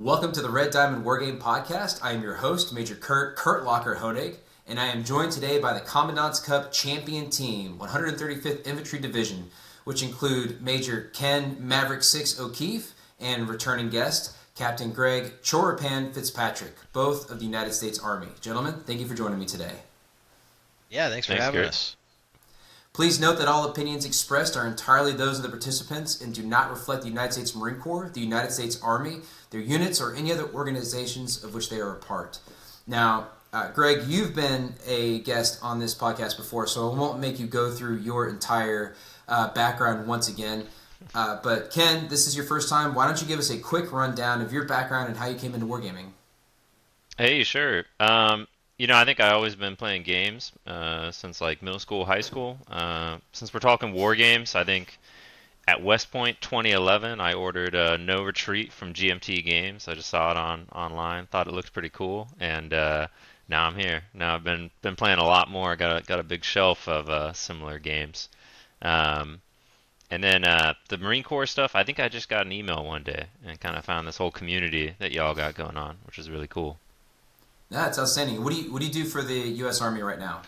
Welcome to the Red Diamond Wargame Podcast. I am your host, Major Kurt Locker Honig, and I am joined today by the Commandant's Cup champion team, 135th Infantry Division, which include Major Ken Maverick 6 Okeefe and returning guest, Captain Greg Choripan Fitzpatrick, both of the United States Army. Gentlemen, thank you for joining me today. Yeah, thanks for having us. Please note that all opinions expressed are entirely those of the participants and do not reflect the United States Marine Corps, the United States Army, their units, or any other organizations of which they are a part. Now, Greg, you've been a guest on this podcast before, so I won't make you go through your entire background once again. But Ken, this is your first time. Why don't you give us a quick rundown of your background and how you came into wargaming? Hey, sure. I think I've always been playing games since like middle school, high school. Since we're talking war games, I think at West Point 2011, I ordered No Retreat from GMT Games. I just saw it online, thought it looked pretty cool, and now I'm here. Now I've been playing a lot more. Got a big shelf of similar games. Um, and then the Marine Corps stuff, I think I just got an email one day and kind of found this whole community that y'all got going on, which is really cool. That's outstanding. What do you do for the U.S. Army right now?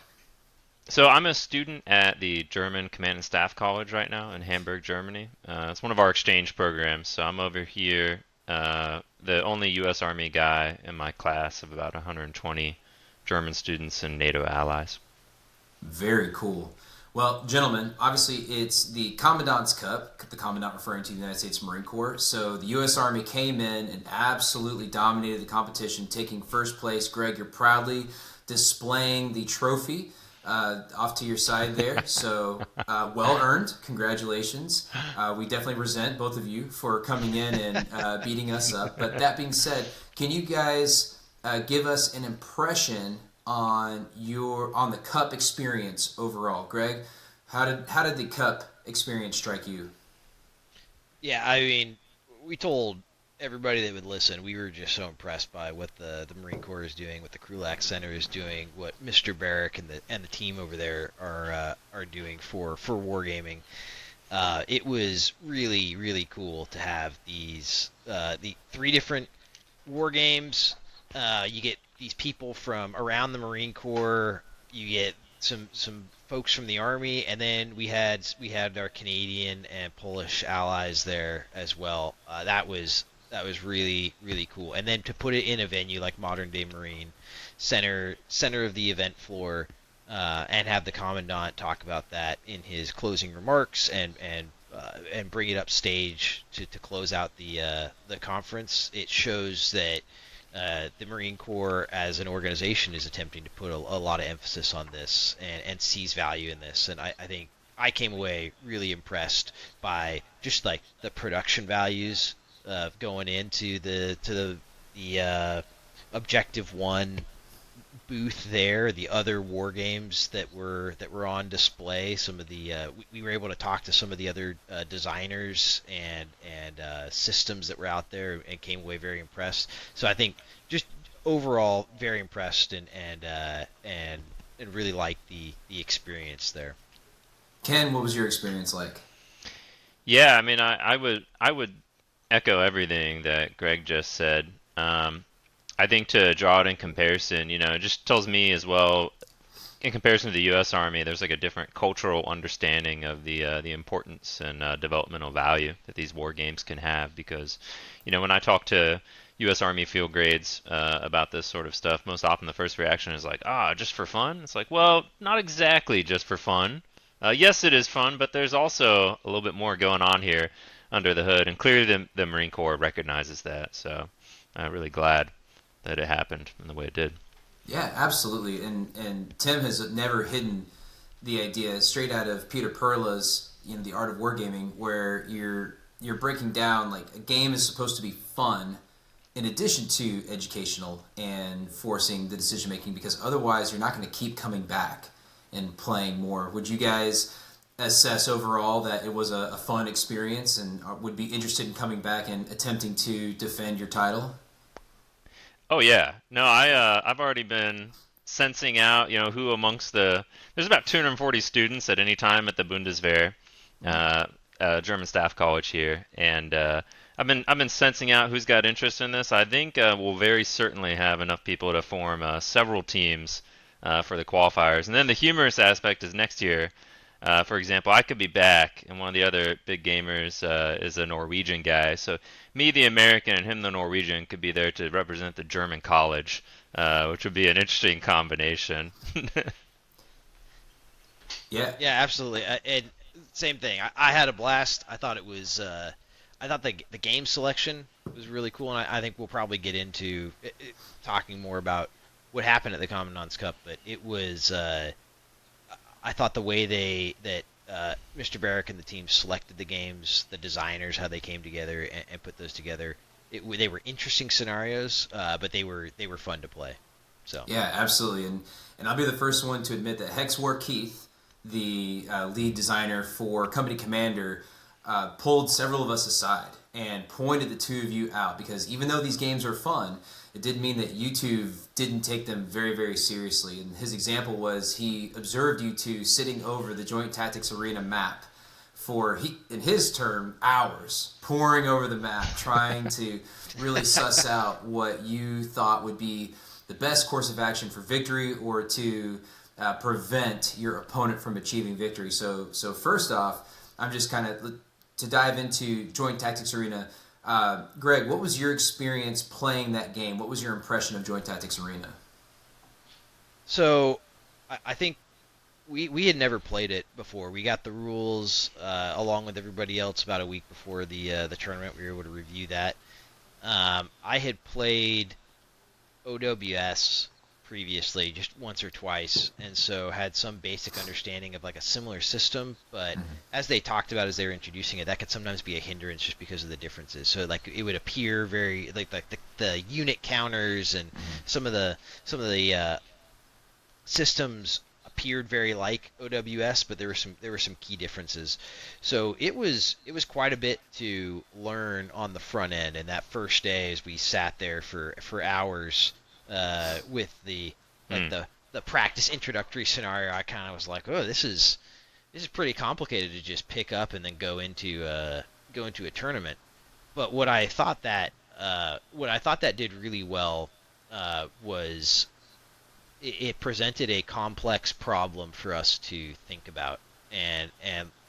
So I'm a student at the German Command and Staff College right now in Hamburg, Germany. It's one of our exchange programs. So I'm over here, the only U.S. Army guy in my class of about 120 German students and NATO allies. Very cool. Well, gentlemen, obviously it's the Commandant's Cup, the Commandant referring to the United States Marine Corps. So the U.S. Army came in and absolutely dominated the competition, taking first place. Greg, you're proudly displaying the trophy off to your side there. So well earned. Congratulations. We definitely resent both of you for coming in and beating us up. But that being said, can you guys give us an impression on the cup experience overall? Greg, how did the cup experience strike you? Yeah, I mean, we told everybody that would listen, we were just so impressed by what the Marine Corps is doing, what the Krulak Center is doing, what Mr. Barrick and the team over there are doing for wargaming. It was really, really cool to have the three different war games. You get these people from around the Marine Corps. You get some folks from the Army, and then we had our Canadian and Polish allies there as well. That was really, really cool. And then to put it in a venue like Modern Day Marine, center of the event floor, and have the Commandant talk about that in his closing remarks and bring it up stage to close out the conference. It shows that the Marine Corps as an organization is attempting to put a lot of emphasis on this and sees value in this. And I think I came away really impressed by just like the production values going into the Objective One booth there, the other war games that were on display. Some of the we were able to talk to some of the other designers and systems that were out there and came away very impressed. So I think just overall very impressed and really liked the experience there. Ken, what was your experience like? Yeah, I mean, I would echo everything that Greg just said. I think to draw it in comparison, it just tells me as well, in comparison to the U.S. Army, there's like a different cultural understanding of the importance and developmental value that these war games can have. Because, when I talk to U.S. Army field grades about this sort of stuff, most often the first reaction is like, just for fun? It's like, well, not exactly just for fun. Yes, it is fun, but there's also a little bit more going on here under the hood, and clearly the Marine Corps recognizes that. So I'm really glad that it happened in the way it did. Yeah, absolutely. And Tim has never hidden the idea straight out of Peter Perla's The Art of Wargaming, where you're breaking down like a game is supposed to be fun in addition to educational and forcing the decision making, because otherwise you're not going to keep coming back and playing more. Would you guys assess overall that it was a fun experience and would be interested in coming back and attempting to defend your title? Oh yeah, no, I've already been sensing out, who amongst there's about 240 students at any time at the Bundeswehr, German Staff College here, and I've been sensing out who's got interest in this. I think we'll very certainly have enough people to form several teams for the qualifiers. And then the humorous aspect is next year. For example, I could be back, and one of the other big gamers is a Norwegian guy. So me, the American, and him, the Norwegian, could be there to represent the German college, which would be an interesting combination. Yeah, Yeah, absolutely. And same thing. I had a blast. I thought it was. I thought the game selection was really cool, and I think we'll probably get into talking more about what happened at the Commandant's Cup. But it was. I thought the way that Mr. Barrick and the team selected the games, the designers, how they came together and put those together. They were interesting scenarios, but they were fun to play. So yeah, absolutely. And I'll be the first one to admit that Hex Keith, the lead designer for Company Commander, pulled several of us aside and pointed the two of you out, because even though these games are fun, it didn't mean that you two didn't take them very, very seriously. And his example was he observed you two sitting over the Joint Tactics Arena map for, in his term, hours, poring over the map, trying to really suss out what you thought would be the best course of action for victory, or to prevent your opponent from achieving victory. So first off, I'm just kind of to dive into Joint Tactics Arena. Greg, what was your experience playing that game? What was your impression of Joint Tactics Arena? So I think we had never played it before. We got the rules along with everybody else about a week before the tournament. We were able to review that. I had played OWS previously, just once or twice, and so had some basic understanding of like a similar system, but as they talked about as they were introducing it, that could sometimes be a hindrance just because of the differences. So like it would appear very like the unit counters and some of the systems appeared very like OWS, but there were some key differences. So it was quite a bit to learn on the front end, and that first day as we sat there for hours with the practice introductory scenario, I kind of was like, oh, this is pretty complicated to just pick up and then go into a tournament. But what I thought that did really well was it presented a complex problem for us to think about, and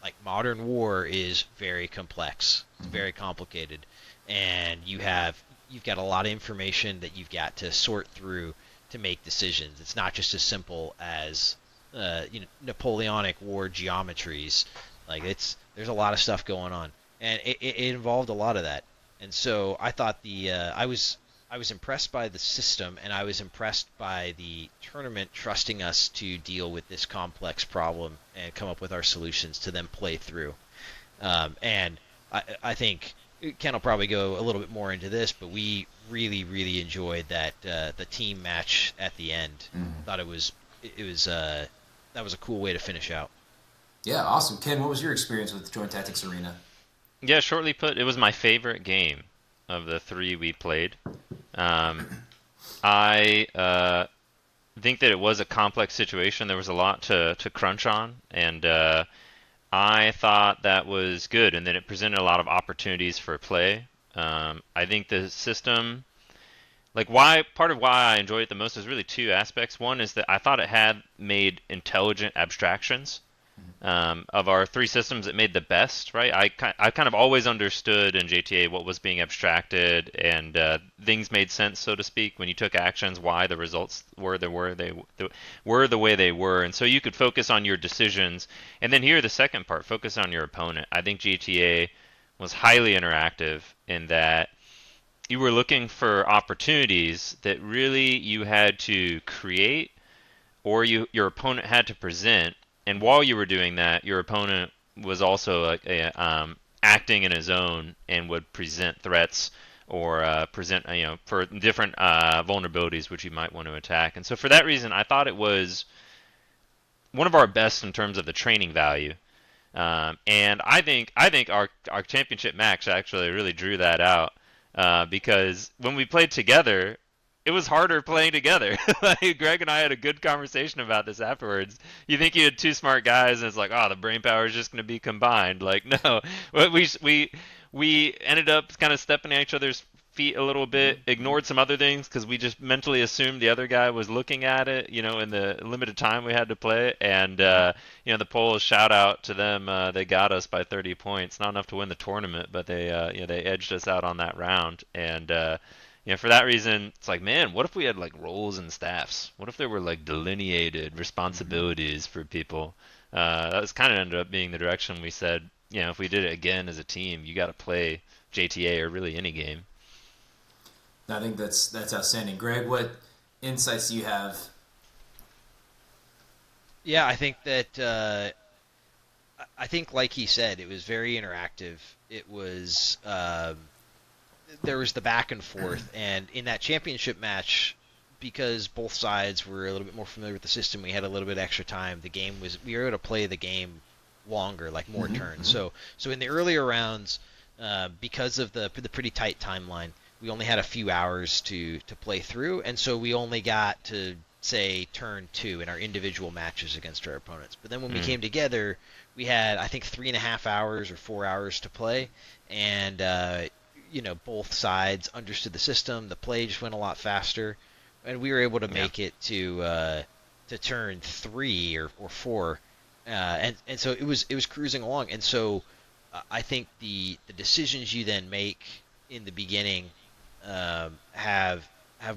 like modern war is very complex, it's very complicated, and you've got a lot of information that you've got to sort through to make decisions. It's not just as simple as Napoleonic War geometries. Like there's a lot of stuff going on, and it involved a lot of that. And so I thought I was impressed by the system, and I was impressed by the tournament trusting us to deal with this complex problem and come up with our solutions to then play through. And I think Ken will probably go a little bit more into this, but we really, really enjoyed that the team match at the end. Thought it was that was a cool way to finish out. Yeah, awesome. Ken, what was your experience with Joint Tactics Arena? Yeah, shortly put, it was my favorite game of the three we played. I think that it was a complex situation. There was a lot to crunch on, and I thought that was good, and then it presented a lot of opportunities for play. I think the system, part of why I enjoyed it the most is really two aspects. One is that I thought it had made intelligent abstractions. Of our three systems, it made the best, right? I kind of always understood in JTA what was being abstracted, and things made sense, so to speak, when you took actions, why the results were the way they were, and so you could focus on your decisions. And then here, the second part, focus on your opponent. I think GTA was highly interactive in that you were looking for opportunities that really you had to create, or your opponent had to present. And while you were doing that, your opponent was also acting in his own and would present threats or present, for different vulnerabilities which you might want to attack. And so for that reason, I thought it was one of our best in terms of the training value. And I think our championship match actually really drew that out because when we played together, it was harder playing together. Like Greg and I had a good conversation about this afterwards. You think you had two smart guys, and it's like, oh, the brain power is just going to be combined. Like, no, we ended up kind of stepping on each other's feet a little bit, ignored some other things because we just mentally assumed the other guy was looking at it, in the limited time we had to play. And, the Poles, shout out to them. They got us by 30 points. Not enough to win the tournament, but they edged us out on that round. And, for that reason, it's like, man, what if we had like roles and staffs? What if there were like delineated responsibilities for people? That was kind of ended up being the direction we said, if we did it again as a team, you got to play JTA or really any game. I think that's outstanding. Greg, what insights do you have? Yeah, I think that I think, like he said, it was very interactive. It was there was the back and forth, and in that championship match, because both sides were a little bit more familiar with the system, we had a little bit extra time. We were able to play the game longer, like more turns. So in the earlier rounds, because of the pretty tight timeline, we only had a few hours to play through, and so we only got to say turn 2 in our individual matches against our opponents. But then when we came together, we had, I think, 3.5 hours or 4 hours to play, and both sides understood the system. The play just went a lot faster, and we were able to make it to turn 3 or 4, and so it was cruising along. And so I think the decisions you then make in the beginning have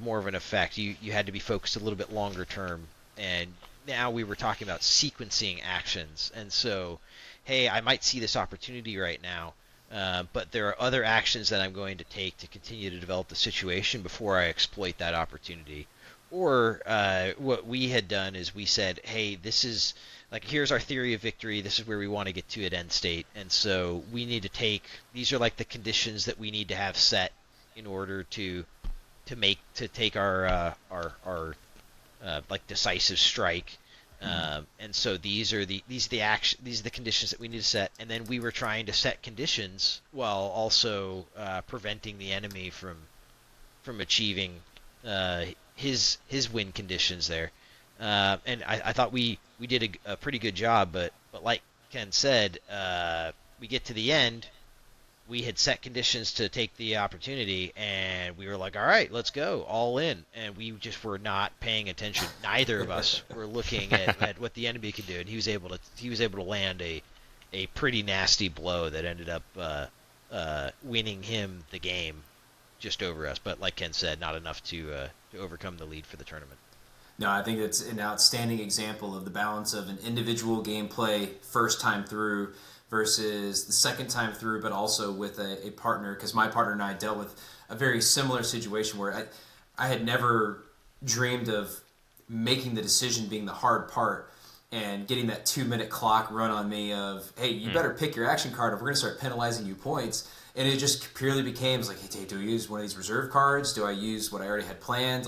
more of an effect. You had to be focused a little bit longer term, and now we were talking about sequencing actions. And so, hey, I might see this opportunity right now, but there are other actions that I'm going to take to continue to develop the situation before I exploit that opportunity. Or what we had done is we said, hey, this is here's our theory of victory. This is where we want to get to at end state, and so we need to these are like the conditions that we need to have set in order to take our decisive strike. And so these are the conditions that we need to set, and then we were trying to set conditions while also preventing the enemy from achieving his win conditions there. And I thought we did a pretty good job, but like Ken said, we get to the end. We had set conditions to take the opportunity, and we were like, all right, let's go, all in. And we just were not paying attention. Neither of us were looking at what the enemy could do, and he was able to land a pretty nasty blow that ended up winning him the game just over us. But like Ken said, not enough to overcome the lead for the tournament. No, I think it's an outstanding example of the balance of an individual gameplay first time through versus the second time through, but also with a partner, because my partner and I dealt with a very similar situation where I had never dreamed of making the decision being the hard part and getting that 2-minute clock run on me of, hey, you better pick your action card or we're going to start penalizing you points. And it just purely became like, hey, do I use one of these reserve cards? Do I use what I already had planned?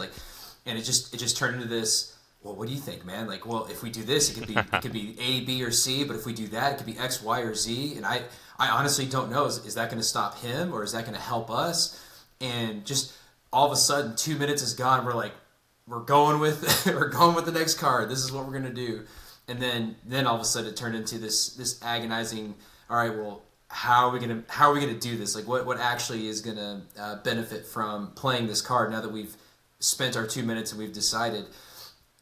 And it just turned into this, well, what do you think, man? Well, if we do this, it could be A, B, or C, but if we do that, it could be X, Y, or Z. And I honestly don't know. Is that going to stop him or is that going to help us? And just all of a sudden, 2 minutes is gone. We're going with the next card. This is what we're going to do. And then all of a sudden it turned into this agonizing, all right, well, how are we gonna do this? What actually is gonna benefit from playing this card now that we've spent our 2 minutes and we've decided?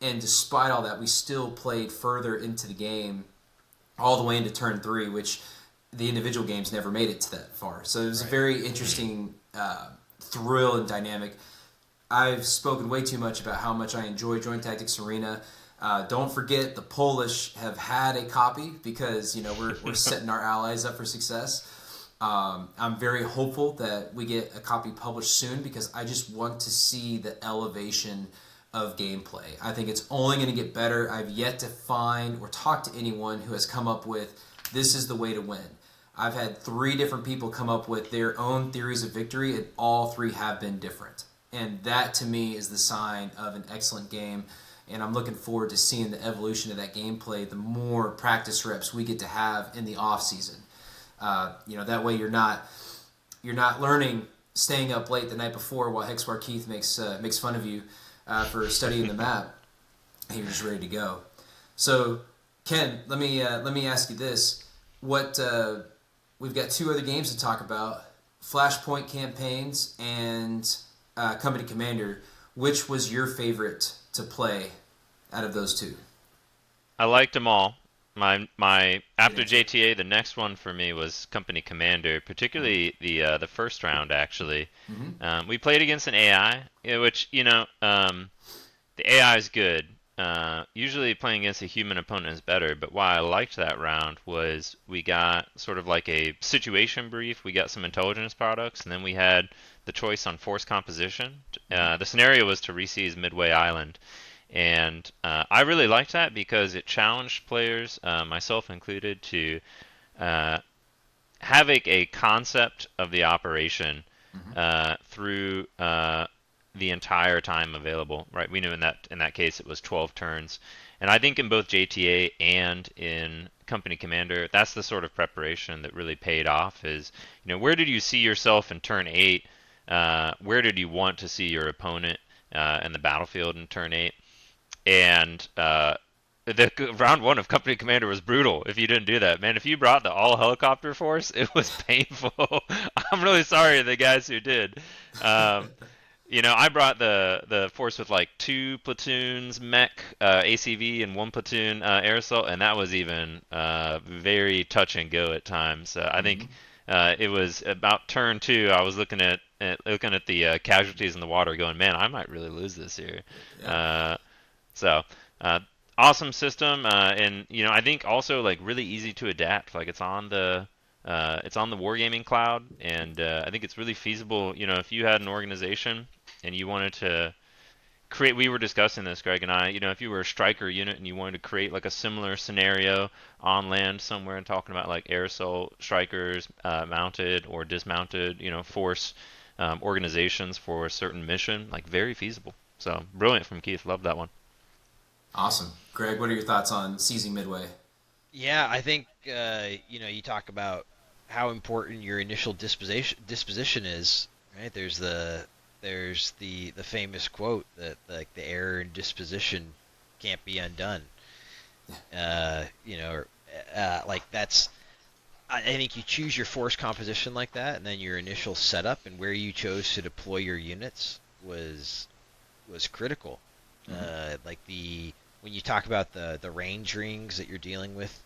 And despite all that, we still played further into the game, all the way into turn 3, which the individual games never made it to that far. So it was a very interesting thrill and dynamic. I've spoken way too much about how much I enjoy Joint Tactics Arena. Don't forget, the Polish have had a copy because we're setting our allies up for success. I'm very hopeful that we get a copy published soon because I just want to see the elevation of gameplay. I think it's only going to get better. I've yet to find or talk to anyone who has come up with, this is the way to win. I've had 3 different people come up with their own theories of victory, and all 3 have been different. And that, to me, is the sign of an excellent game. And I'm looking forward to seeing the evolution of that gameplay the more practice reps we get to have in the off season. That way you're not learning staying up late the night before while Hexbar Keith makes fun of you for studying the map. You're just ready to go. So, Ken, let me ask you this: what we've got two other games to talk about: Flashpoint Campaigns and Company Commander. Which was your favorite to play out of those two? I liked them all. My after answer. JTA, the next one for me was Company Commander, particularly the first round actually. Mm-hmm. We played against an AI, which the AI is good. Usually playing against a human opponent is better, but why I liked that round was we got sort of like a situation brief, we got some intelligence products, and then we had the choice on force composition. The scenario was to reseize Midway Island, and I really liked that because it challenged players, myself included, to uh, have a concept of the operation Mm-hmm. through the entire time available. Right? We knew in that case it was 12 turns, and I think in both JTA and in Company Commander, that's the sort of preparation that really paid off. Is where did you see yourself in turn 8? Where did you want to see your opponent in the battlefield in turn 8? And the round one of Company Commander was brutal if you didn't do that, man. If you brought the all helicopter force, it was painful. I'm really sorry to the guys who did. Um, I brought the force with like 2 platoons mech ACV and 1 platoon air assault, and that was even very touch and go at times. I Mm-hmm. think it was about turn 2. I was looking at the casualties in the water, going, man, I might really lose this here. Yeah. Uh, so uh, awesome system, and I think also like really easy to adapt. Like it's on the wargaming cloud, and I think it's really feasible. If you had an organization and you wanted to create, we were discussing this, Greg and I. If you were a striker unit and you wanted to create like a similar scenario on land somewhere, and talking about like air assault strikers, mounted or dismounted, force organizations for a certain mission, like very feasible. So brilliant from Keith. Love that one. Awesome. Greg, what are your thoughts on seizing Midway? Yeah, I think you talk about how important your initial disposition is, right? There's the famous quote that like the error in disposition can't be undone. Like that's I think you choose your force composition like that, and then your initial setup and where you chose to deploy your units was critical. Mm-hmm. Like when you talk about the range rings that you're dealing with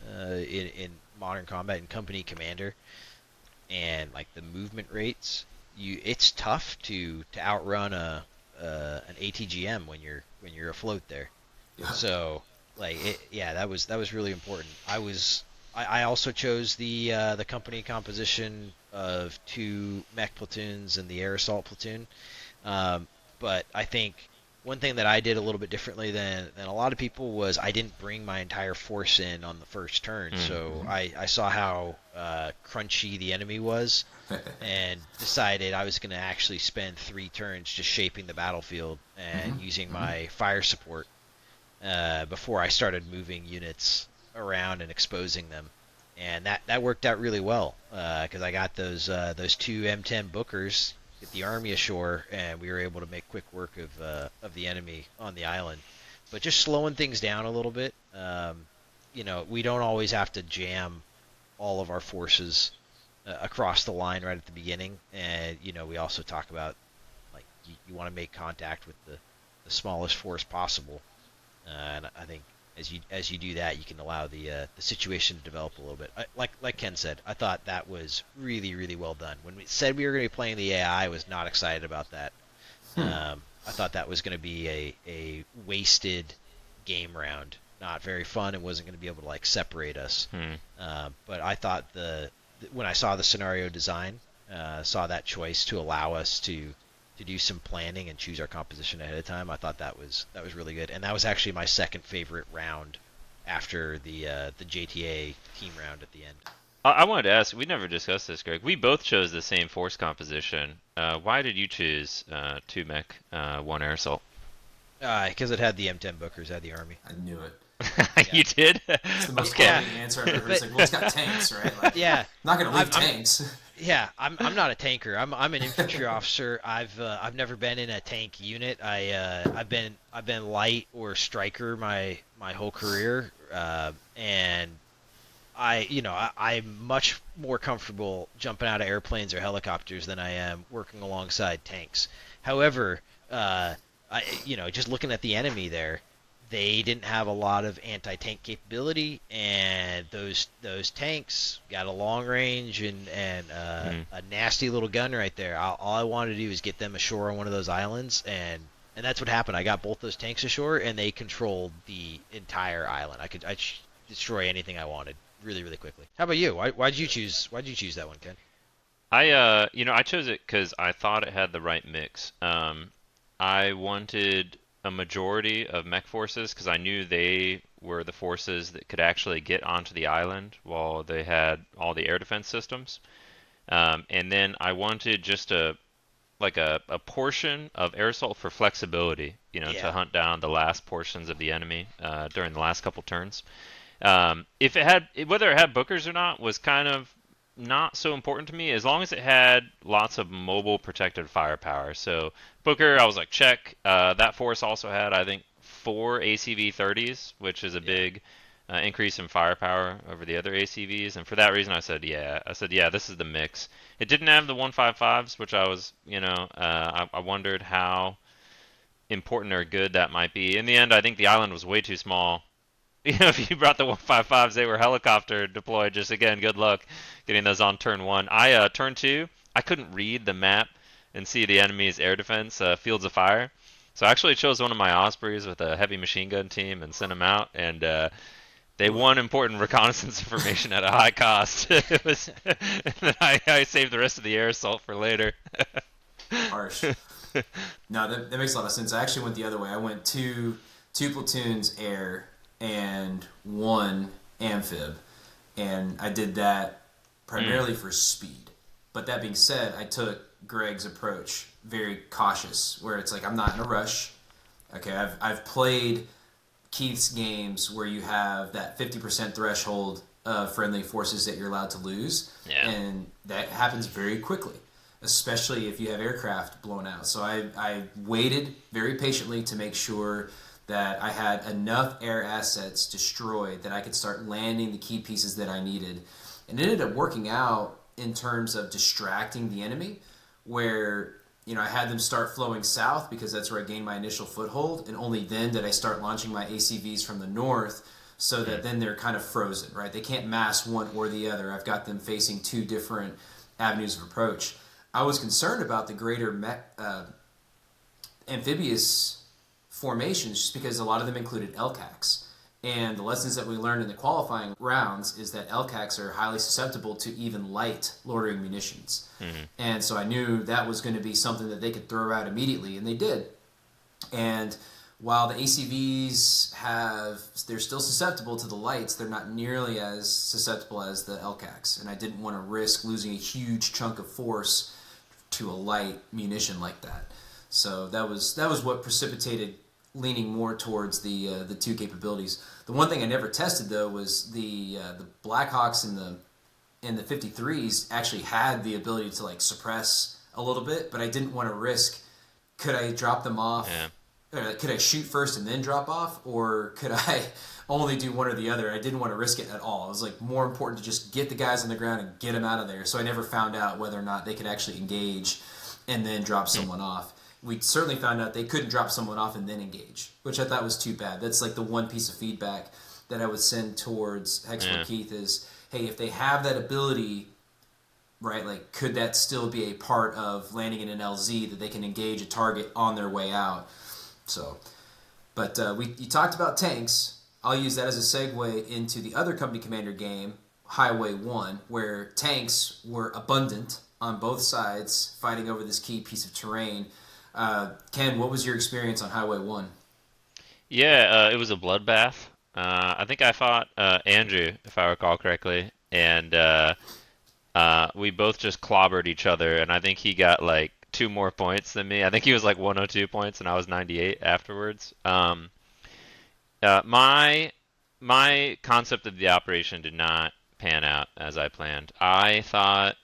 in modern combat and Company Commander, and like the movement rates, it's tough to outrun an ATGM when you're afloat there. Yeah. So yeah, that was really important. I also chose the company composition of 2 mech platoons and the air assault platoon. But I think one thing that I did a little bit differently than a lot of people was I didn't bring my entire force in on the first turn. So Mm-hmm. I saw how crunchy the enemy was, and decided I was going to actually spend 3 turns just shaping the battlefield and using Mm-hmm. my fire support before I started moving units around and exposing them. And that worked out really well because I got those 2 M10 Bookers, get the army ashore, and we were able to make quick work of the enemy on the island. But just slowing things down a little bit. We don't always have to jam all of our forces across the line right at the beginning, and we also talk about like you want to make contact with the smallest force possible, and I think as you do that, you can allow the situation to develop a little bit. Like Ken said, I thought that was really really well done. When we said we were going to be playing the AI, I was not excited about that. I thought that was going to be a wasted game round, not very fun, and wasn't going to be able to like separate us. But I thought when I saw the scenario design, saw that choice to allow us to do some planning and choose our composition ahead of time, I thought that was really good, and that was actually my second favorite round after the JTA team round at the end. I wanted to ask. We never discussed this, Greg. We both chose the same force composition. Why did you choose 2 mech, 1 air assault? Because it had the M10 Bookers, had the army. I knew it. You did? It's the most Okay. common answer I've ever heard. It's like, well, it's got tanks, right? Like, Yeah, not going to leave I'm tanks. Yeah, I'm not a tanker. I'm an infantry officer. I've never been in a tank unit. I've been light or striker my whole career, and I'm much more comfortable jumping out of airplanes or helicopters than I am working alongside tanks. However, just looking at the enemy there, they didn't have a lot of anti-tank capability, and those tanks got a long range and Mm. a nasty little gun right there. All I wanted to do was get them ashore on one of those islands, and that's what happened. I got both those tanks ashore, and they controlled the entire island. I destroy anything I wanted really, really quickly. How about you? Why'd you choose that one, Ken? I chose it because I thought it had the right mix. I wanted a majority of mech forces because I knew they were the forces that could actually get onto the island while they had all the air defense systems. And then I wanted just a portion of air assault for flexibility, to Yeah, hunt down the last portions of the enemy during the last couple turns. If it had whether it had Bookers or not was kind of not so important to me as long as it had lots of mobile protected firepower. So Booker, I was like, check. That force also had, I think, 4 ACV 30s, which is a yeah. big increase in firepower over the other ACVs. And for that reason, I said, yeah. I said, yeah, this is the mix. It didn't have the 155s, which I was, I wondered how important or good that might be. In the end, I think the island was way too small. If you brought the 155s, they were helicopter deployed. Just again, good luck getting those on turn one. Turn two, I couldn't read the map and see the enemy's air defense fields of fire. So I actually chose one of my Ospreys with a heavy machine gun team and sent them out, and they won important reconnaissance information at a high cost. It was, and then I saved the rest of the air assault for later. Harsh. No, that makes a lot of sense. I actually went the other way. I went two platoons air and one amphib, and I did that Mm, primarily for speed. But that being said, I took Greg's approach very cautious, where it's like I'm not in a rush. Okay, I've played Keith's games where you have that 50% threshold of friendly forces that you're allowed to lose, yeah. and that happens very quickly, especially if you have aircraft blown out. So I waited very patiently to make sure that I had enough air assets destroyed that I could start landing the key pieces that I needed. And it ended up working out in terms of distracting the enemy, where I had them start flowing south because that's where I gained my initial foothold, and only then did I start launching my ACVs from the north, so that Mm, then they're kind of frozen, right? They can't mass one or the other. I've got them facing two different avenues of approach. I was concerned about the greater amphibious formations just because a lot of them included LCACs. And the lessons that we learned in the qualifying rounds is that LCACs are highly susceptible to even light loitering munitions. mm, And so I knew that was going to be something that they could throw out immediately, and they did. And while the ACVs they're still susceptible to the lights, they're not nearly as susceptible as the LCACs. And I didn't want to risk losing a huge chunk of force to a light munition like that. So that was what precipitated leaning more towards the two capabilities. The one thing I never tested though was the Blackhawks and the 53s actually had the ability to like suppress a little bit, but I didn't want to risk. Could I drop them yeah. off? Could I shoot first and then drop off, or could I only do one or the other? I didn't want to risk it at all. It was like more important to just get the guys on the ground and get them out of there. So I never found out whether or not they could actually engage and then drop Mm, someone off. We certainly found out they couldn't drop someone off and then engage, which I thought was too bad. That's like the one piece of feedback that I would send towards Hexford yeah. Keith is, hey, if they have that ability, right, like could that still be a part of landing in an LZ that they can engage a target on their way out? So, but you talked about tanks. I'll use that as a segue into the other company commander game, Highway 1, where tanks were abundant on both sides fighting over this key piece of terrain. Ken, what was your experience on Highway 1? Yeah, it was a bloodbath. I think I fought Andrew, if I recall correctly, and we both just clobbered each other, and I think he got like 2 more points than me. I think he was like 102 points, and I was 98 afterwards. My concept of the operation did not pan out as I planned. I thought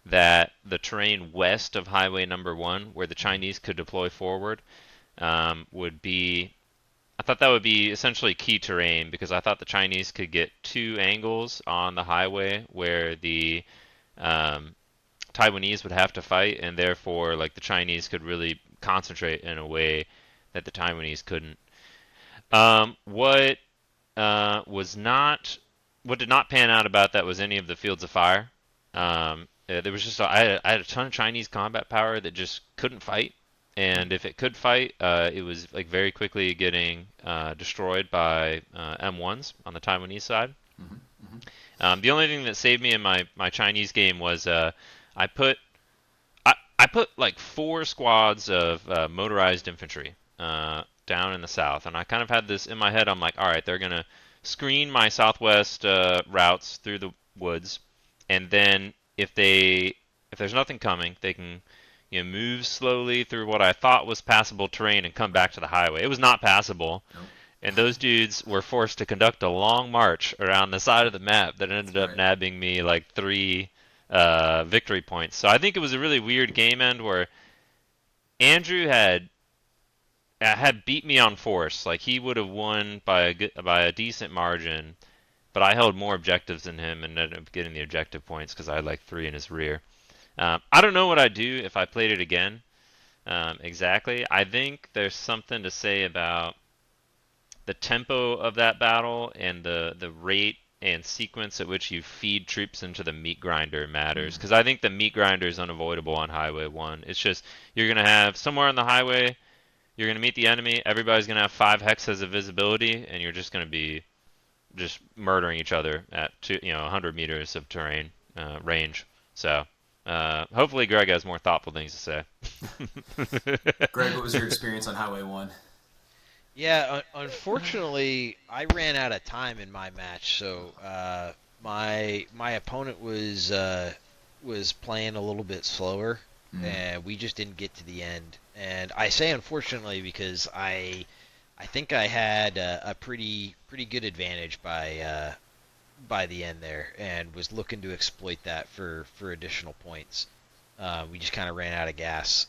that the terrain west of Highway Number One, where the Chinese could deploy forward, would be I thought that would be essentially key terrain because I thought the Chinese could get two angles on the highway where the um, Taiwanese would have to fight, and therefore, like the Chinese could really concentrate in a way that the Taiwanese couldn't. What was not, what did not pan out about that was any of the fields of fire. There was just I had a ton of Chinese combat power that just couldn't fight, and if it could fight, it was like very quickly getting destroyed by M1s on the Taiwanese side. Hmm. Hmm. The only thing that saved me in my Chinese game was I put I put like four squads of motorized infantry down in the south, and I kind of had this in my head. I'm like, all right, they're gonna screen my southwest routes through the woods, and then if there's nothing coming, they can move slowly through what I thought was passable terrain and come back to the highway. It was not passable, Nope. and those dudes were forced to conduct a long march around the side of the map that ended That's up right. nabbing me like three victory points. So I think it was a really weird game end where Andrew had beat me on force. Like he would have won by a decent margin, but I held more objectives than him and ended up getting the objective points because I had like three in his rear. I don't know what I'd do if I played it again. Exactly. I think there's something to say about the tempo of that battle and the rate and sequence at which you feed troops into the meat grinder matters. Mm. Because I think the meat grinder is unavoidable on Highway 1. It's just you're going to have somewhere on the highway, you're going to meet the enemy, everybody's going to have 5 hexes of visibility, and you're just going to be just murdering each other at 100 meters of terrain range. So hopefully Greg has more thoughtful things to say. Greg, what was your experience on Highway 1? Yeah, unfortunately, I ran out of time in my match, so my opponent was playing a little bit slower, Mm. and we just didn't get to the end. And I say unfortunately because I think I had a pretty good advantage by the end there, and was looking to exploit that for additional points. We just kind of ran out of gas.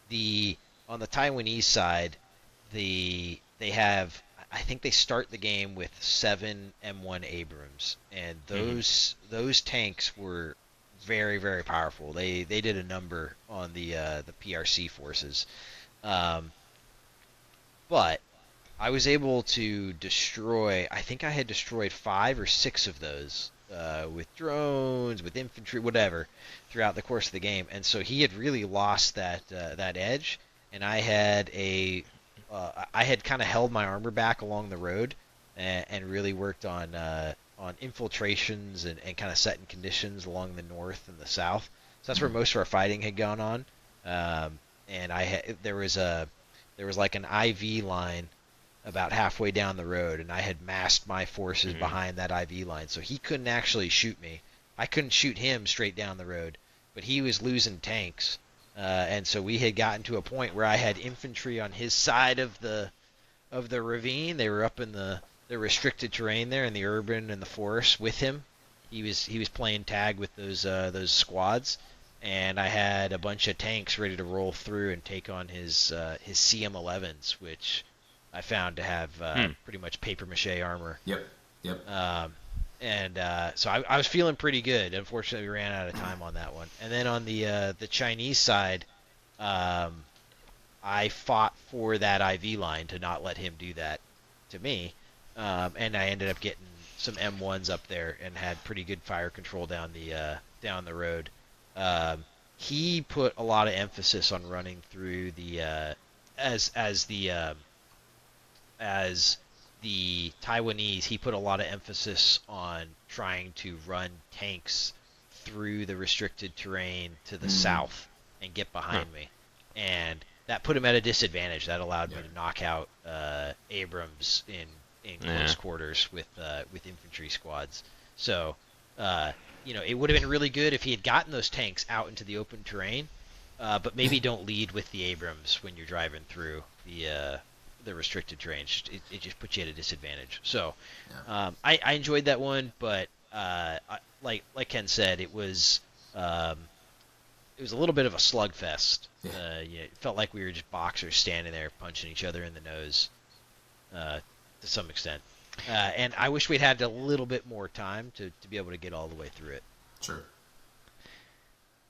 The On the Taiwanese side, they have, I think they start the game with 7 M1 Abrams, and those tanks were very powerful. They did a number on the PRC forces, um, but I was able to destroy. I think I had destroyed 5 or 6 of those with drones, with infantry, whatever, throughout the course of the game. And so he had really lost that edge, and I had kind of held my armor back along the road, and really worked on infiltrations and kind of setting conditions along the north and the south. So that's where Mm. most of our fighting had gone on. And there was like an IV line about halfway down the road, and I had massed my forces Mhm. behind that IV line, so he couldn't actually shoot me. I couldn't shoot him straight down the road, but he was losing tanks, and so we had gotten to a point where I had infantry on his side of the ravine. They were up in the restricted terrain there in the urban and the forest with him. He was playing tag with those squads, and I had a bunch of tanks ready to roll through and take on his CM11s, which I found to have Hmm. pretty much paper mache armor. Yep. Yep. And so I was feeling pretty good. Unfortunately, we ran out of time on that one. And then on the Chinese side, um, I fought for that IV line to not let him do that to me, and I ended up getting some M1s up there and had pretty good fire control down the road. He put a lot of emphasis on running through the as the Taiwanese. He put a lot of emphasis on trying to run tanks through the restricted terrain to the Mm. south and get behind Huh. me, and that put him at a disadvantage. That allowed me Yeah. to knock out Abrams in Yeah. close quarters with infantry squads. So it would have been really good if he had gotten those tanks out into the open terrain, but maybe don't lead with the Abrams when you're driving through the restricted terrain. It just puts you at a disadvantage. So Yeah. I enjoyed that one, but like Ken said, it was a little bit of a slugfest. Yeah. It felt like we were just boxers standing there punching each other in the nose. to some extent. And I wish we'd had a little bit more time to be able to get all the way through it. Sure.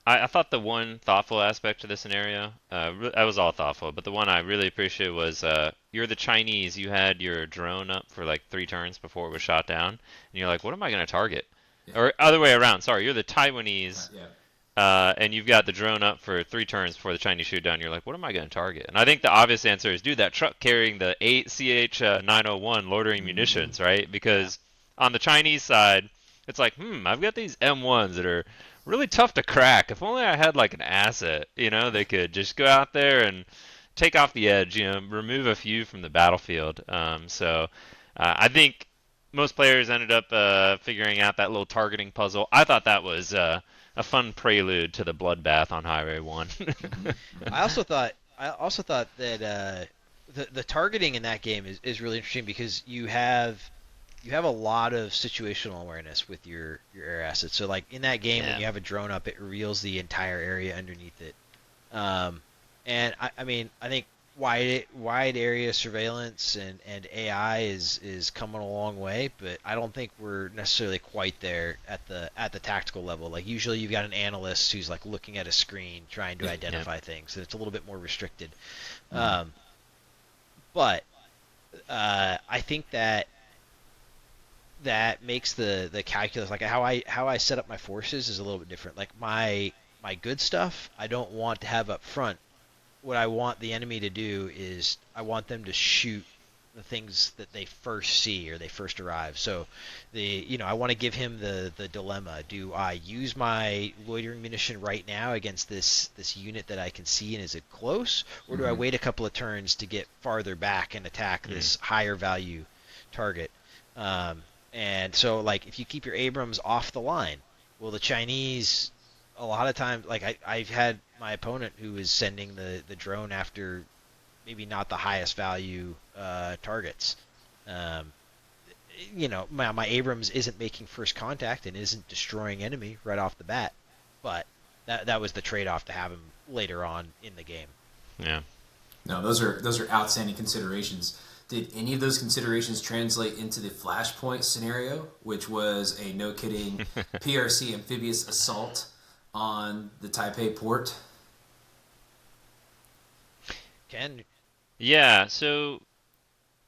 I thought the one thoughtful aspect to the scenario, I was all thoughtful, but the one I really appreciated was you're the Chinese. You had your drone up for like 3 turns before it was shot down, and you're like, what am I going to target? Yeah. Or other way around. Sorry, you're the Taiwanese, Yeah. and you've got the drone up for 3 turns before the Chinese shoot down. You're like, what am I going to target? And I think the obvious answer is, dude, that truck carrying the 8 CH-901 loitering munitions, right? Because on the Chinese side, it's like, I've got these M1s that are really tough to crack. If only I had like an asset, they could just go out there and take off the edge, remove a few from the battlefield. So I think most players ended up figuring out that little targeting puzzle. I thought that was a fun prelude to the bloodbath on Highway 1. I also thought that the targeting in that game is really interesting because you have a lot of situational awareness with your air assets. So like in that game, when you have a drone up, it reveals the entire area underneath it. And I mean, I think wide area surveillance and AI is coming a long way, but I don't think we're necessarily quite there at the tactical level. Like usually you've got an analyst who's like looking at a screen trying to identify things, so it's a little bit more restricted. But I think that makes the calculus, like how I set up my forces, is a little bit different. Like my good stuff, I don't want to have up front. What I want the enemy to do is I want them to shoot the things that they first see or they first arrive. So I want to give him the dilemma. Do I use my loitering munition right now against this unit that I can see and is it close, or do I wait a couple of turns to get farther back and attack this higher value target? And so, like, if you keep your Abrams off the line, well, the Chinese, a lot of times, like, I've had my opponent who is sending the drone after maybe not the highest value targets. My Abrams isn't making first contact and isn't destroying enemy right off the bat, but that was the trade-off to have him later on in the game. Yeah. No, those are outstanding considerations. Did any of those considerations translate into the Flashpoint scenario, which was a no-kidding PRC amphibious assault on the Taipei port? Ken? Yeah, so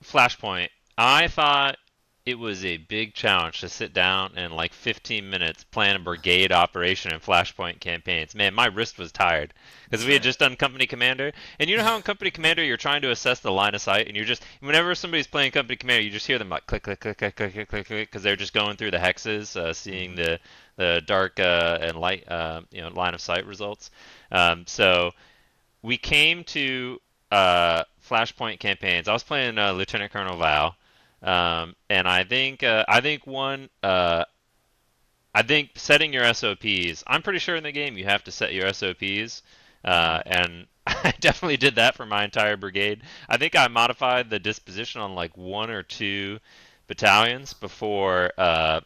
Flashpoint. I thought it was a big challenge to sit down and like 15 minutes plan a brigade operation in Flashpoint campaigns. Man, my wrist was tired because we had just done Company Commander, and you know how in Company Commander you're trying to assess the line of sight, and you're just whenever somebody's playing Company Commander, you just hear them like click click click click click click click click because they're just going through the hexes, seeing the dark and light line of sight results. So we came to Flashpoint campaigns. I was playing Lieutenant Colonel Val. And I think setting your SOPs. I'm pretty sure in the game you have to set your SOPs, and I definitely did that for my entire brigade. I think I modified the disposition on like 1 or 2 battalions before I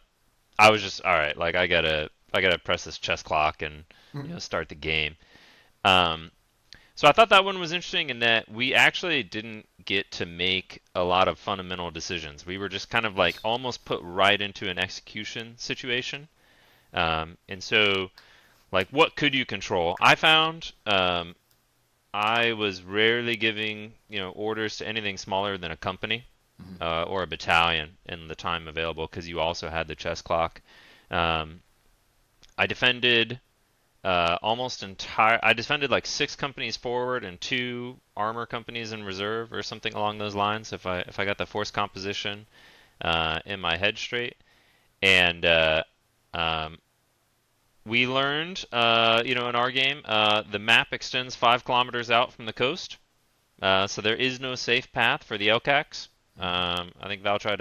was just all right. Like I gotta press this chess clock and start the game. So I thought that one was interesting in that we actually didn't get to make a lot of fundamental decisions. We were just kind of like almost put right into an execution situation. And so, like, what could you control? I found I was rarely giving orders to anything smaller than a company or a battalion in the time available because you also had the chess clock. I defended. I defended like 6 companies forward and 2 armor companies in reserve or something along those lines. If I got the force composition in my head straight, and we learned, in our game, the map extends 5 kilometers out from the coast, so there is no safe path for the LCACs. I think Val tried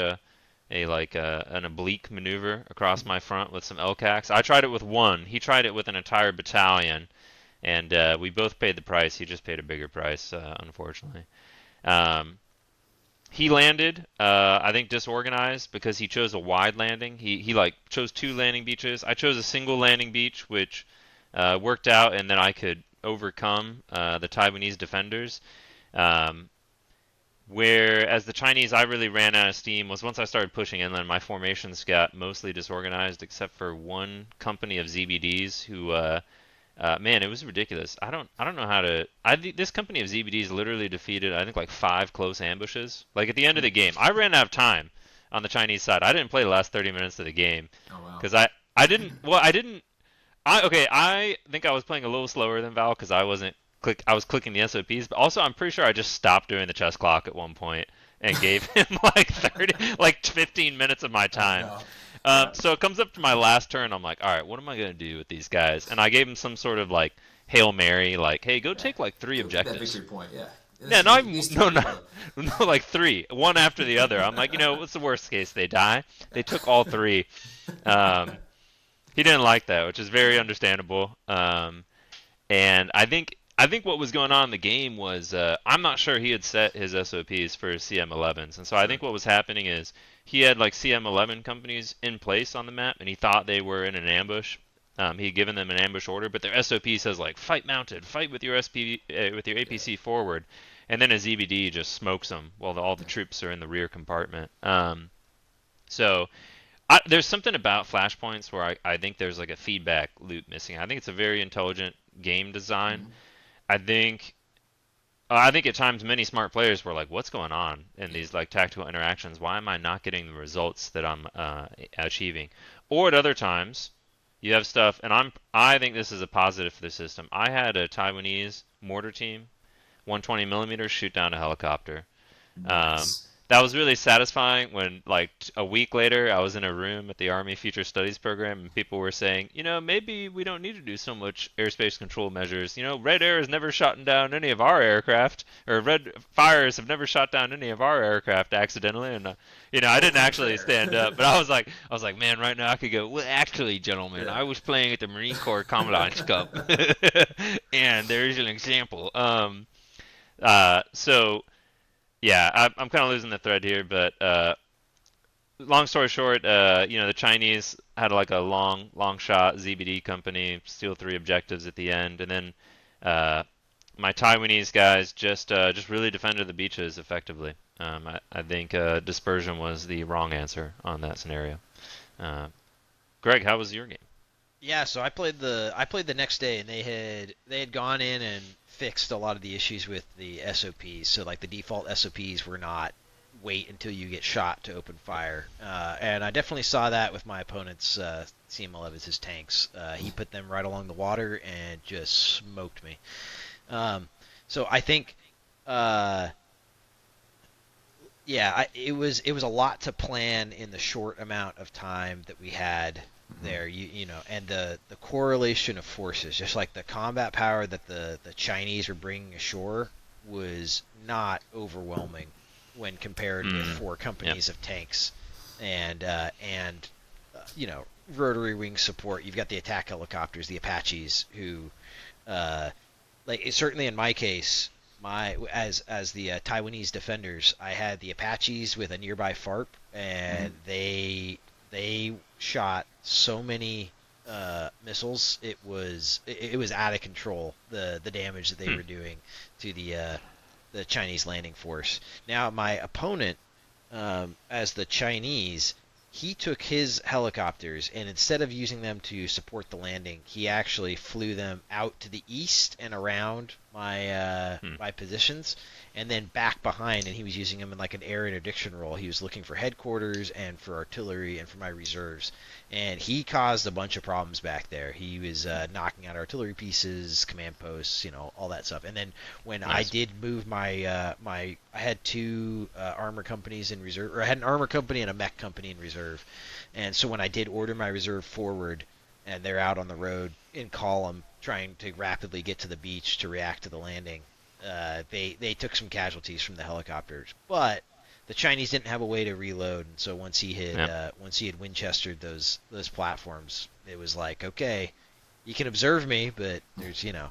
an oblique maneuver across my front with some LCACs. I tried it with 1. He tried it with an entire battalion, and we both paid the price. He just paid a bigger price, unfortunately. He landed, I think, disorganized because he chose a wide landing. He chose 2 landing beaches. I chose a single landing beach, which worked out, and then I could overcome the Taiwanese defenders. Whereas the Chinese, I really ran out of steam was once I started pushing inland, my formations got mostly disorganized except for one company of ZBDs who, man, it was ridiculous. I don't know how to. This company of ZBDs literally defeated, I think, like 5 close ambushes. Like at the end of the game, I ran out of time on the Chinese side. I didn't play the last 30 minutes of the game Oh wow. because I didn't. Well, I didn't. I think I was playing a little slower than Val because I was clicking the SOPs, but also I'm pretty sure I just stopped doing the chess clock at one point and gave him like 15 minutes of my time. Oh, no. Yeah. So it comes up to my last turn. I'm like, all right, what am I gonna do with these guys? And I gave him some sort of like Hail Mary, like, hey, go take like 3 That objectives. victory point, yeah. Yeah, no, These no, three no, no, like 3, one after the other. I'm like, what's the worst case? They die. They took all 3. He didn't like that, which is very understandable. And I think what was going on in the game was I'm not sure he had set his SOPs for CM11s, and so I think what was happening is he had like CM11 companies in place on the map, and he thought they were in an ambush. He had given them an ambush order, but their SOP says like fight mounted, fight with your with your APC forward, and then a ZBD just smokes them while all the troops are in the rear compartment. So. There's something about flashpoints where I think there's like a feedback loop missing. I think it's a very intelligent game design. Mhm. I think at times many smart players were like, "What's going on in these like tactical interactions? Why am I not getting the results that I'm achieving?" Or at other times, you have stuff, and I think this is a positive for the system. I had a Taiwanese mortar team, 120 millimeters, shoot down a helicopter. Um, Nice. that was really satisfying when, like, a week later, I was in a room at the Army Future Studies program, and people were saying, maybe we don't need to do so much airspace control measures. Red Air has never shot down any of our aircraft, or Red Fires have never shot down any of our aircraft accidentally. And I didn't actually stand up, but I was like, man, right now I could go. Well, actually, gentlemen, Yeah. I was playing at the Marine Corps Commandant's Cup, and there's an example. So. Yeah, I'm kind of losing the thread here, but long story short, the Chinese had like a long shot ZBD company steal 3 objectives at the end, and then my Taiwanese guys just really defended the beaches effectively. I think dispersion was the wrong answer on that scenario. Greg, how was your game? Yeah, so I played the next day, and they had gone in and fixed a lot of the issues with the SOPs. So like the default SOPs were not wait until you get shot to open fire, and I definitely saw that with my opponent's CM11s, his tanks. He put them right along the water and just smoked me. So I think, it was a lot to plan in the short amount of time that we had there. And the correlation of forces, just like the combat power that the Chinese were bringing ashore, was not overwhelming when compared with 4 companies of tanks and rotary wing support. You've got the attack helicopters, the Apaches, who certainly in my case, as the Taiwanese defenders, I had the Apaches with a nearby FARP, and they shot so many missiles. It was out of control, the damage that they were doing to the Chinese landing force. Now my opponent, as the Chinese, he took his helicopters, and instead of using them to support the landing, he actually flew them out to the east and around my positions, and then back behind, and he was using them in like an air interdiction role. He was looking for headquarters and for artillery and for my reserves, and he caused a bunch of problems back there. He was knocking out artillery pieces, command posts, all that stuff. And then when I did move I had 2 armor companies in reserve, or I had an armor company and a mech company in reserve. And so when I did order my reserve forward, and they're out on the road in column trying to rapidly get to the beach to react to the landing, they took some casualties from the helicopters. But the Chinese didn't have a way to reload, and so once he had Winchestered those platforms, it was like, okay, you can observe me, but there's the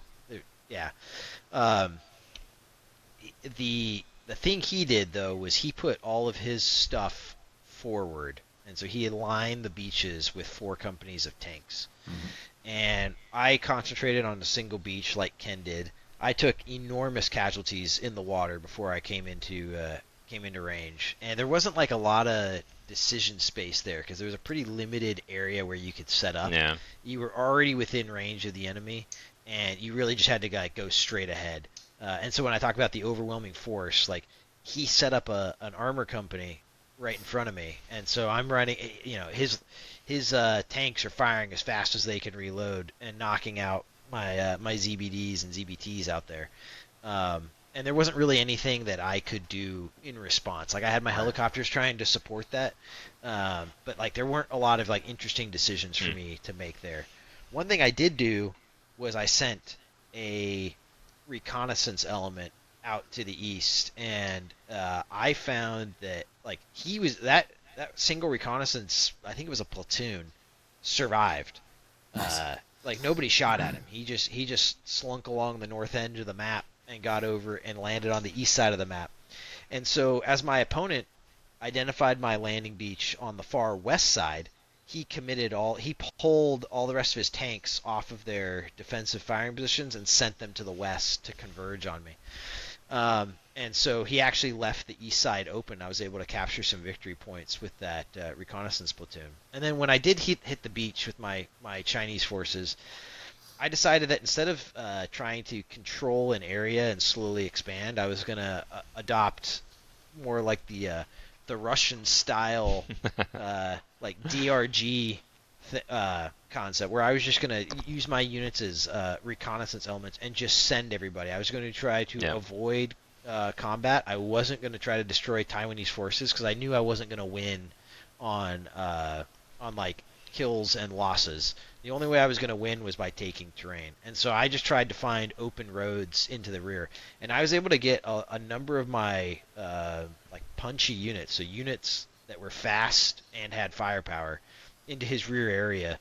thing he did though was he put all of his stuff forward, and so he aligned the beaches with 4 companies of tanks. And I concentrated on a single beach like Ken did. I took enormous casualties in the water before I came into came into range, and there wasn't like a lot of decision space there because there was a pretty limited area where you could set up. Yeah. You were already within range of the enemy, and you really just had to like go straight ahead. And so when I talk about the overwhelming force, like he set up an armor company right in front of me, and so I'm running. His tanks are firing as fast as they can reload and knocking out my ZBDs and ZBTs out there. And there wasn't really anything that I could do in response. Like I had my helicopters trying to support that, but like there weren't a lot of like interesting decisions for me to make there. One thing I did do was I sent a reconnaissance element out to the east, and I found that like he was that single reconnaissance. I think it was a platoon survived. Nice. Like nobody shot at him. He just slunk along the north end of the map and got over and landed on the east side of the map. And so as my opponent identified my landing beach on the far west side, he pulled all the rest of his tanks off of their defensive firing positions and sent them to the west to converge on me. And so he actually left the east side open. I was able to capture some victory points with that reconnaissance platoon. And then when I did hit the beach with my Chinese forces, I decided that instead of trying to control an area and slowly expand, I was going to adopt more like the Russian style like DRG concept, where I was just going to use my units as reconnaissance elements and just send everybody. I was going to try to avoid combat. I wasn't going to try to destroy Taiwanese forces because I knew I wasn't going to win on like kills and losses. The only way I was going to win was by taking terrain. And so I just tried to find open roads into the rear. And I was able to get a number of my like punchy units, so units that were fast and had firepower, into his rear area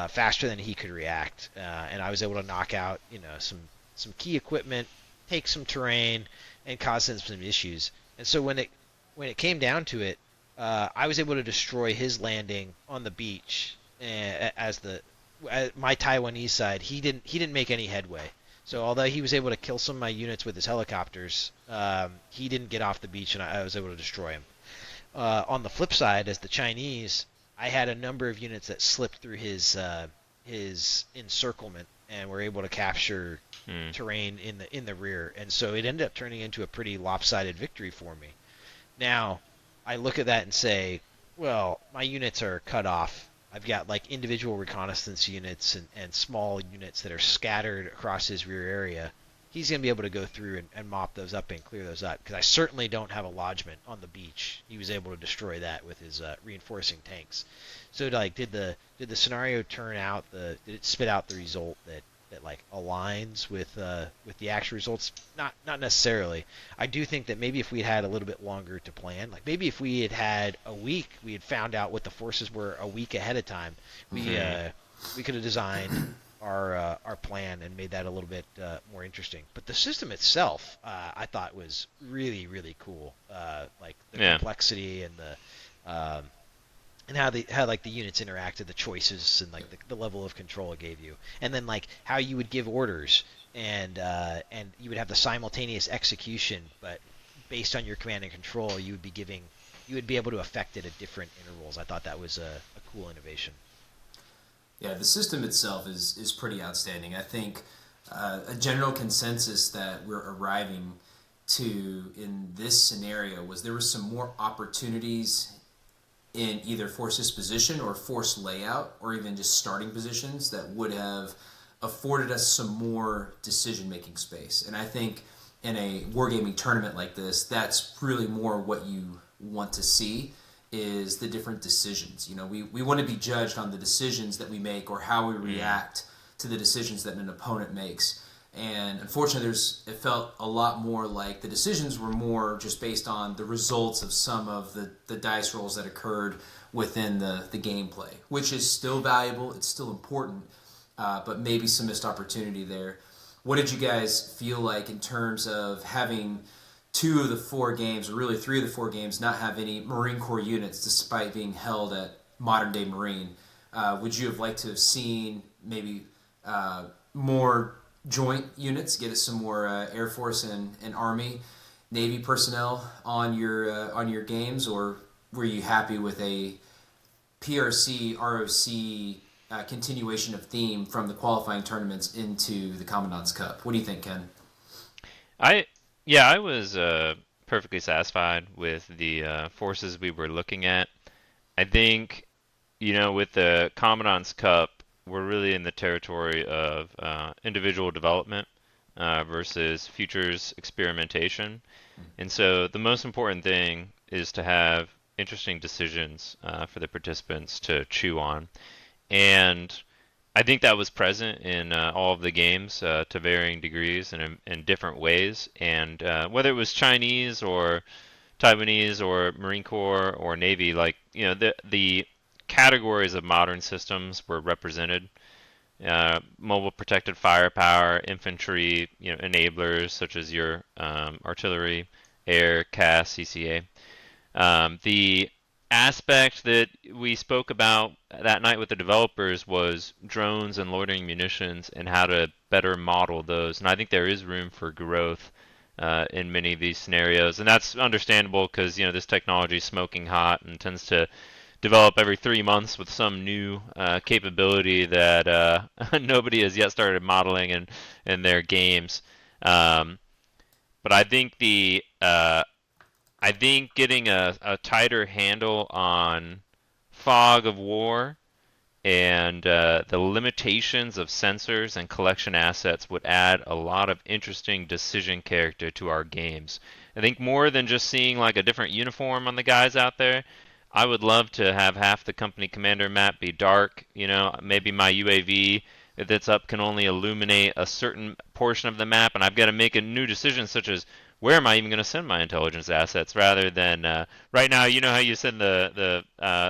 faster than he could react. And I was able to knock out some key equipment, take some terrain, and cause him some issues. And so when it came down to it, I was able to destroy his landing on the beach as my Taiwanese side. He didn't make any headway. So although he was able to kill some of my units with his helicopters, he didn't get off the beach, and I was able to destroy him. On the flip side, as the Chinese, I had a number of units that slipped through his encirclement and were able to capture terrain in the rear, and so it ended up turning into a pretty lopsided victory for me. Now, I look at that and say, well, my units are cut off. I've got like individual reconnaissance units and small units that are scattered across his rear area. He's going to be able to go through and mop those up and clear those up, because I certainly don't have a lodgement on the beach. He was able to destroy that with his reinforcing tanks. So like, did the scenario turn out did it spit out the result that like aligns with the actual results? Not necessarily. I do think that maybe if we had a little bit longer to plan, like maybe if we had a week, we had found out what the forces were a week ahead of time, we could have designed our plan and made that a little bit more interesting. But the system itself, I thought was really, really cool. Like the complexity and the and how like the units interacted, the choices, and like the level of control it gave you, and then like how you would give orders, and you would have the simultaneous execution, but based on your command and control, you would be able to affect it at different intervals. I thought that was a cool innovation. Yeah, the system itself is pretty outstanding. I think a general consensus that we're arriving to in this scenario was there were some more opportunities in either force disposition or force layout, or even just starting positions, that would have afforded us some more decision-making space. And I think in a wargaming tournament like this, that's really more what you want to see, is the different decisions. We want to be judged on the decisions that we make, or how we react to the decisions that an opponent makes. And unfortunately, it felt a lot more like the decisions were more just based on the results of some of the dice rolls that occurred within the gameplay, which is still valuable, it's still important, but maybe some missed opportunity there. What did you guys feel like in terms of having 2 of the 4 games, or really 3 of the 4 games, not have any Marine Corps units despite being held at Modern Day Marine? Would you have liked to have seen maybe more joint units, get us some more Air Force and Army Navy personnel on your games, or were you happy with a PRC ROC continuation of theme from the qualifying tournaments into the Commandant's Cup? What do you think, Ken? I yeah, I was perfectly satisfied with the forces we were looking at. I think, with the Commandant's Cup, we're really in the territory of individual development versus futures experimentation. And so the most important thing is to have interesting decisions for the participants to chew on. And I think that was present in all of the games to varying degrees and in different ways. And whether it was Chinese or Taiwanese or Marine Corps or Navy, like, the categories of modern systems were represented. Mobile protected firepower, infantry, enablers such as your artillery, air, CAS, CCA. The aspect that we spoke about that night with the developers was drones and loitering munitions and how to better model those. And I think there is room for growth in many of these scenarios, and that's understandable because this technology is smoking hot and tends to develop every 3 months with some new capability that nobody has yet started modeling in their games. But I think getting a tighter handle on fog of war and the limitations of sensors and collection assets would add a lot of interesting decision character to our games. I think more than just seeing like a different uniform on the guys out there, I would love to have half the company commander map be dark. Maybe my UAV that's up can only illuminate a certain portion of the map, and I've got to make a new decision, such as where am I even going to send my intelligence assets, rather than right now. You know how you send the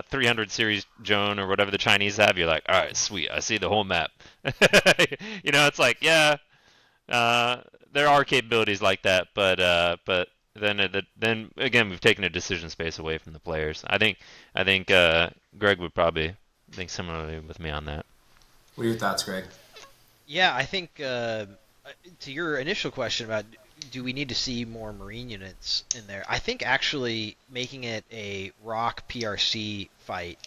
300 series drone or whatever the Chinese have. You're like, all right, sweet, I see the whole map. It's like, yeah, there are capabilities like that, but then again, we've taken a decision space away from the players. I think Greg would probably think similarly with me on that. What are your thoughts, Greg? Yeah, I think to your initial question about do we need to see more Marine units in there, I think actually making it a ROC PRC fight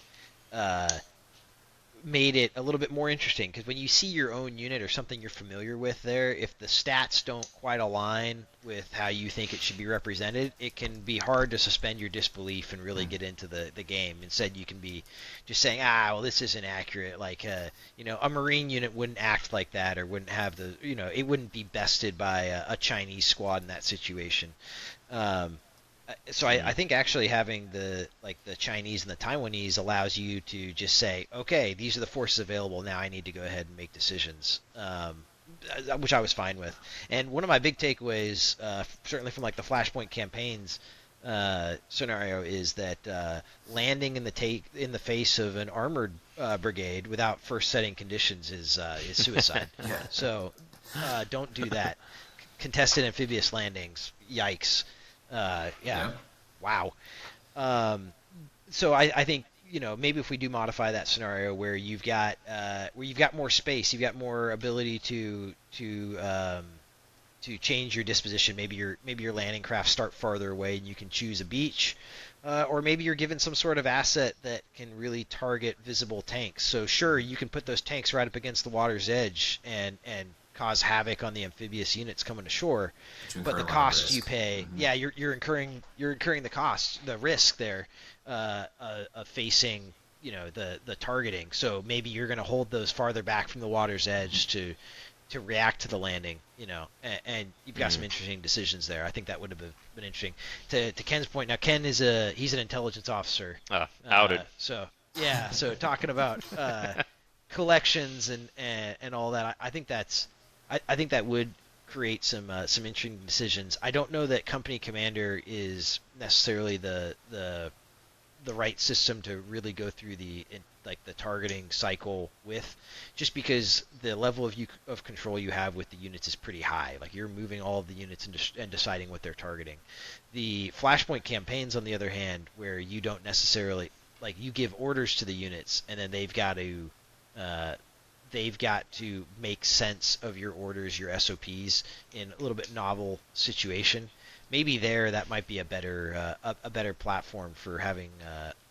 made it a little bit more interesting, because when you see your own unit or something you're familiar with there, if the stats don't quite align with how you think it should be represented, it can be hard to suspend your disbelief and really get into the game. Instead, you can be just saying, well, this isn't accurate. Like, a Marine unit wouldn't act like that, or wouldn't have it wouldn't be bested by a Chinese squad in that situation. So I think actually having the Chinese and the Taiwanese allows you to just say, okay, these are the forces available. Now I need to go ahead and make decisions, which I was fine with. And one of my big takeaways, certainly from like the Flashpoint campaigns scenario, is that landing in the face of an armored brigade without first setting conditions is suicide. Yeah. So don't do that. Contested amphibious landings, yikes. Yeah. Wow. So I think maybe if we do modify that scenario where you've got more space, you've got more ability to change your disposition. Maybe your landing craft start farther away and you can choose a beach, or maybe you're given some sort of asset that can really target visible tanks. So sure, you can put those tanks right up against the water's edge and cause havoc on the amphibious units coming ashore, but the cost you pay, you're incurring the cost, the risk there of facing the targeting. So maybe you're going to hold those farther back from the water's edge to react to the landing, and you've got some interesting decisions there. I think that would have been interesting. To Ken's point, now Ken he's an intelligence officer. Outed. So talking about collections and all that, I think that would create some interesting decisions. I don't know that company commander is necessarily the right system to really go through the targeting cycle with, just because the level of control you have with the units is pretty high. Like, you're moving all of the units and deciding what they're targeting. The Flashpoint campaigns, on the other hand, where you don't necessarily, like, you give orders to the units and then they've got to make sense of your orders, your SOPs, in a little bit novel situation, maybe that might be a better platform for having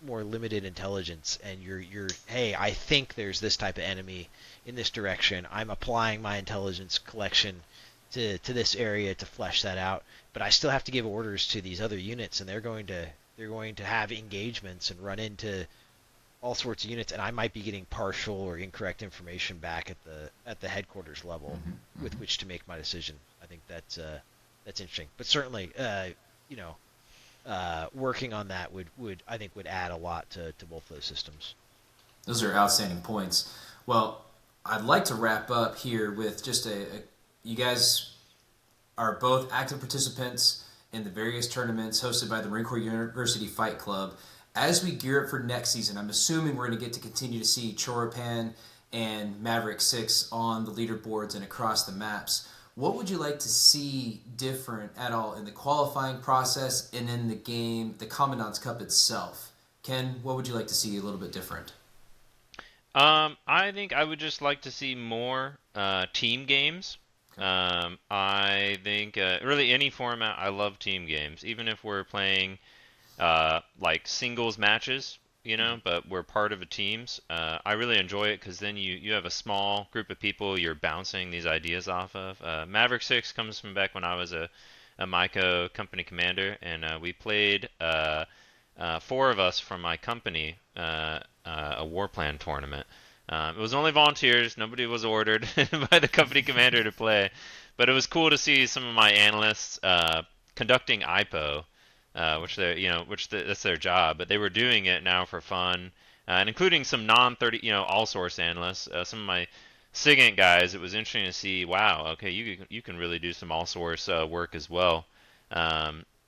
more limited intelligence, and you're hey, I think there's this type of enemy in this direction. I'm applying my intelligence collection to this area to flesh that out, but I still have to give orders to these other units, and they're going to have engagements and run into all sorts of units, and I might be getting partial or incorrect information back at the headquarters level with which to make my decision. I think that's interesting, but certainly, working on that would I think would add a lot to both those systems. Those are outstanding points. Well, I'd like to wrap up here with just you guys are both active participants in the various tournaments hosted by the Marine Corps University Fight Club. As we gear up for next season, I'm assuming we're going to get to continue to see Choripan and Maverick 6 on the leaderboards and across the maps. What would you like to see different at all in the qualifying process and in the game, the Commandant's Cup itself? Ken, what would you like to see a little bit different? I think I would just like to see more team games. I think really any format, I love team games, even if we're playing like singles matches, but we're part of a teams. I really enjoy it because then you have a small group of people you're bouncing these ideas off of. Maverick 6 comes from back when I was a MICO company commander, and we played 4 of us from my company a war plan tournament. It was only volunteers. Nobody was ordered by the company commander to play, but it was cool to see some of my analysts conducting IPO, that's their job. But they were doing it now for fun, and including some non-30, all source analysts. Some of my SIGINT guys. It was interesting to see. Wow, okay, you can really do some all source work as well.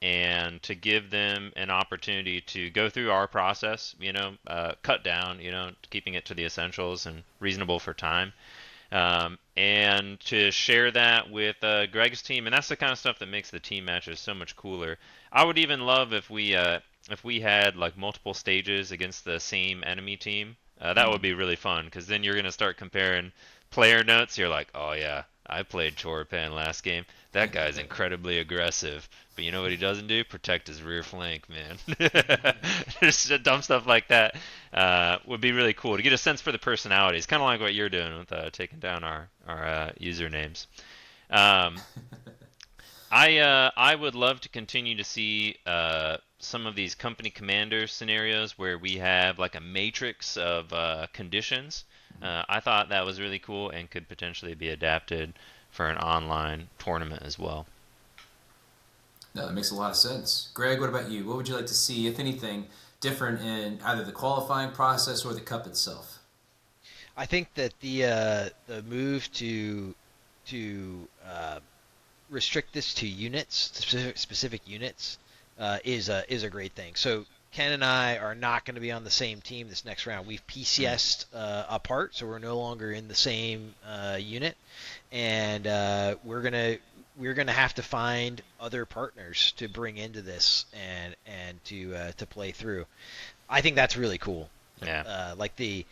And to give them an opportunity to go through our process, cut down, keeping it to the essentials and reasonable for time, and to share that with Greg's team. And that's the kind of stuff that makes the team matches so much cooler. I would even love if we had like multiple stages against the same enemy team. That would be really fun, because then you're going to start comparing player notes. You're like, oh yeah, I played Choripan last game. That guy's incredibly aggressive. But you know what he doesn't do? Protect his rear flank, man. Just dumb stuff like that would be really cool to get a sense for the personalities. Kind of like what you're doing with taking down our usernames. I would love to continue to see some of these company commander scenarios where we have like a matrix of conditions. I thought that was really cool and could potentially be adapted for an online tournament as well. No, that makes a lot of sense. Greg, what about you? What would you like to see, if anything, different in either the qualifying process or the cup itself? I think that the move to restrict this to units, specific units, is a great thing. So Ken and I are not going to be on the same team this next round. We've PCS'd apart, so we're no longer in the same unit, and we're gonna have to find other partners to bring into this and to play through. I think that's really cool. Yeah. Like the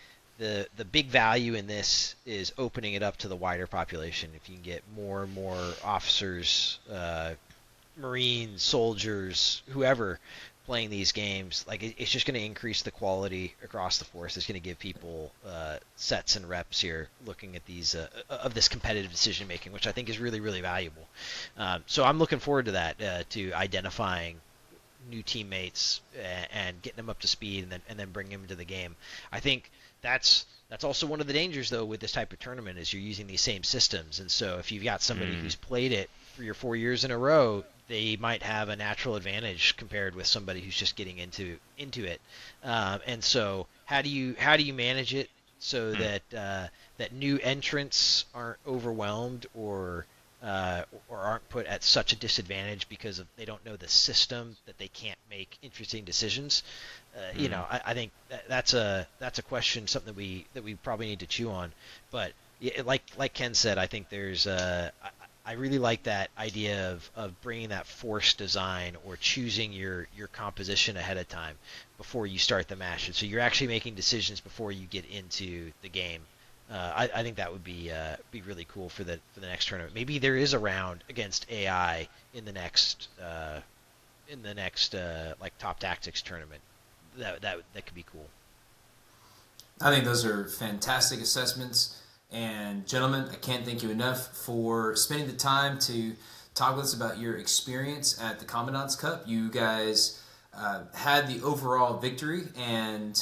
big value in this is opening it up to the wider population. If you can get more and more officers, Marines, soldiers, whoever playing these games, like it's just going to increase the quality across the force. It's going to give people sets and reps here looking at these of this competitive decision making, which I think is really, really valuable. So I'm looking forward to that, to identifying new teammates and getting them up to speed, and then bringing them into the game. I think that's also one of the dangers though with this type of tournament, is you're using these same systems, and so if you've got somebody who's played it 3 or 4 years in a row, they might have a natural advantage compared with somebody who's just getting into it. And so how do you manage it so that that new entrants aren't overwhelmed or aren't put at such a disadvantage because they don't know the system, that they can't make interesting decisions? I think that's a question, something that we probably need to chew on. But like Ken said, I think there's I really like that idea of bringing that force design, or choosing your composition ahead of time before you start the match. And so you're actually making decisions before you get into the game. I think that would be really cool for the next tournament. Maybe there is a round against AI in the next like top tactics tournament. That could be cool. I think those are fantastic assessments. And gentlemen, I can't thank you enough for spending the time to talk with us about your experience at the Commandant's Cup. You guys had the overall victory, and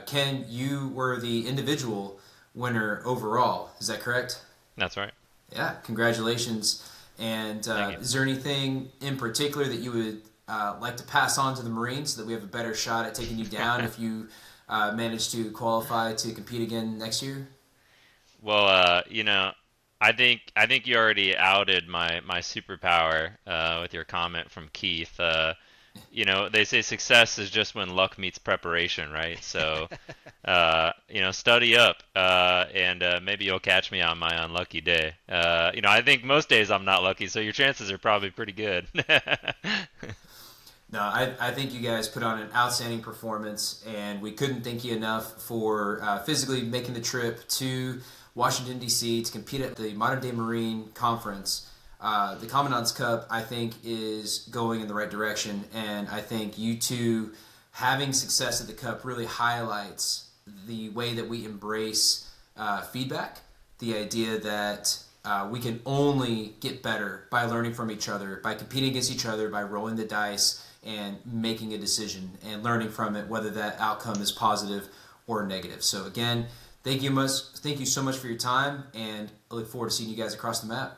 Ken, you were the individual winner overall. Is that correct? That's right. Yeah, congratulations. And is there anything in particular that you would like to pass on to the Marines so that we have a better shot at taking you down if you manage to qualify to compete again next year? Well, I think you already outed my superpower with your comment from Keith. They say success is just when luck meets preparation, right? So, study up, and maybe you'll catch me on my unlucky day. I think most days I'm not lucky, so your chances are probably pretty good. No, I think you guys put on an outstanding performance, and we couldn't thank you enough for physically making the trip to Washington, D.C. to compete at the Modern Day Marine Conference. The Commandant's Cup, I think, is going in the right direction, and I think you two having success at the Cup really highlights the way that we embrace feedback, the idea that we can only get better by learning from each other, by competing against each other, by rolling the dice and making a decision and learning from it, whether that outcome is positive or negative. So again, thank you so much for your time, and I look forward to seeing you guys across the map.